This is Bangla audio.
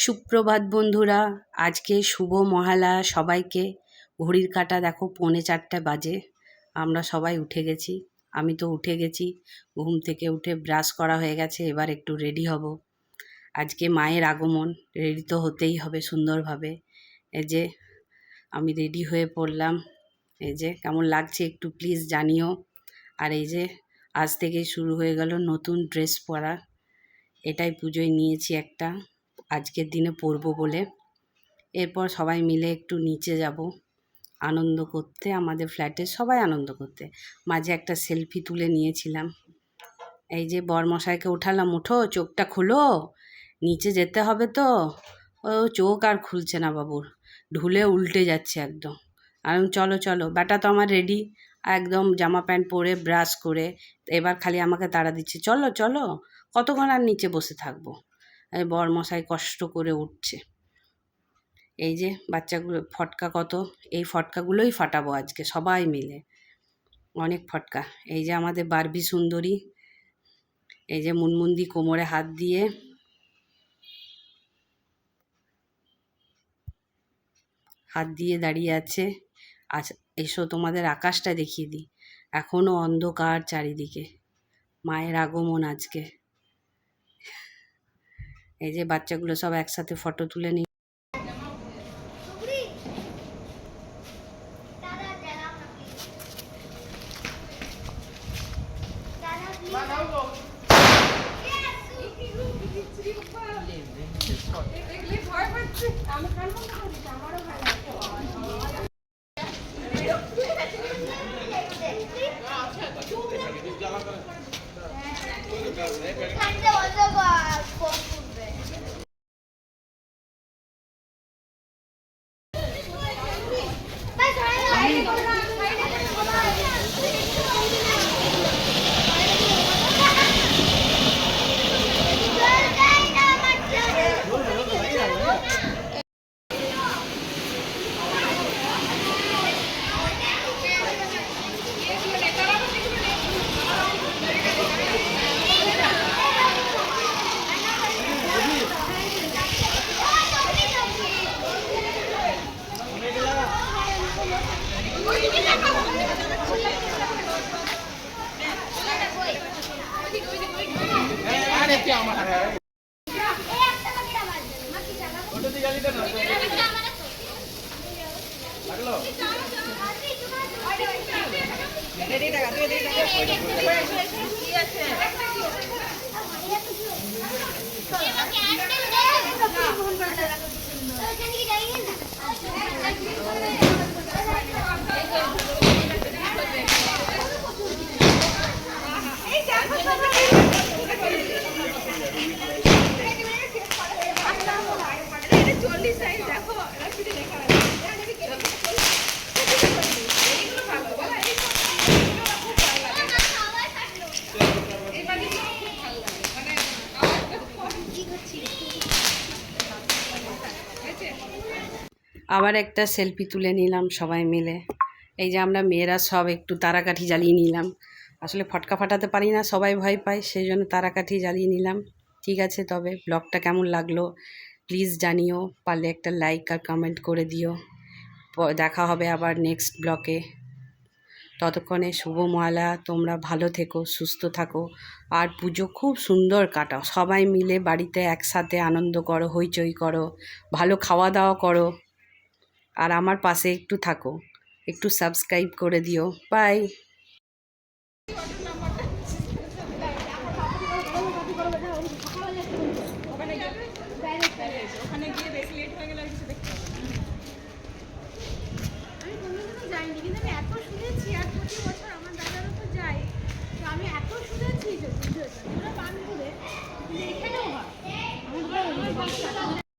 সুপ্রভাত বন্ধুরা, আজকে শুভ মহালয়া সবাইকে। ঘড়ির কাঁটা দেখো 3:45 বাজে। আমরা সবাই উঠে গেছি, আমি তো উঠে গেছি। ঘুম থেকে উঠে ব্রাশ করা হয়ে গেছে, এবার একটু রেডি হব। আজকে মায়ের আগমন, রেডি তো হতেই হবে সুন্দরভাবে। এই যে আমি রেডি হয়ে পড়লাম। এই যে কেমন লাগছে একটু প্লিজ জানিও। আর এই যে আজ থেকেই শুরু হয়ে গেল নতুন ড্রেস পরা। এটাই পুজোয় নিয়েছি একটা, আজকের দিনে পরবো বলে। এরপর সবাই মিলে একটু নিচে যাব আনন্দ করতে, আমাদের ফ্ল্যাটে সবাই আনন্দ করতে। মাঝে একটা সেলফি তুলে নিয়েছিলাম। এই যে বরমশাইকে উঠালাম, ওঠো চোখটা খুলো, নিচে যেতে হবে তো। ও চোখ আর খুলছে না বাবুর, ঢুলে উল্টে যাচ্ছে একদম। আর চলো চলো, ব্যাটা তো আমার রেডি একদম, জামা প্যান্ট পরে ব্রাশ করে। এবার খালি আমাকে তাড়া দিচ্ছে, চলো চলো, কতক্ষণ আর নিচে বসে থাকবো। বরমশাই কষ্ট করে উঠছে। এই যে বাচ্চাগুলো ফটকা কত, এই ফটকাগুলোই ফাটাবো আজকে সবাই মিলে, অনেক ফটকা। এই যে আমাদের বারবি সুন্দরী, এই যে মুনমুন্দি কোমরে হাত দিয়ে দাঁড়িয়ে আছে। আচ্ছা এসো তোমাদের আকাশটা দেখিয়ে দিই, এখনো অন্ধকার চারিদিকে। মায়ের আগমন আজকে। এই যে বাচ্চাগুলো সব একসাথে ফটো তুলে নিই। আবার একটা সেলফি তুলে নিলাম সবাই মিলে। এই যে আমরা মেয়েরা সব একটু তারাকাঠি জ্বালিয়ে নিলাম। আসলে ফটকা ফাটাতে পারি না, সবাই ভয় পায়, সেই জন্য তারাকাঠি জ্বালিয়ে নিলাম। ঠিক আছে, তবে ব্লগটা কেমন লাগলো প্লিজ জানিও, পারলে একটা লাইক আর কমেন্ট করে দিও। দেখা হবে আবার নেক্সট ব্লগে। ততক্ষণে শুভ মহালয়া, তোমরা ভালো থেকো, সুস্থ থাকো, আর পুজো খুব সুন্দর কাটাও। সবাই মিলে বাড়িতে একসাথে আনন্দ করো, হইচই করো, ভালো খাওয়া দাওয়া করো। আর আমার পাশে একটু থাকো, একটু সাবস্ক্রাইব করে দিও। বাই। আমি এত শুনেছি যে বানপুরে এখানেও হয়।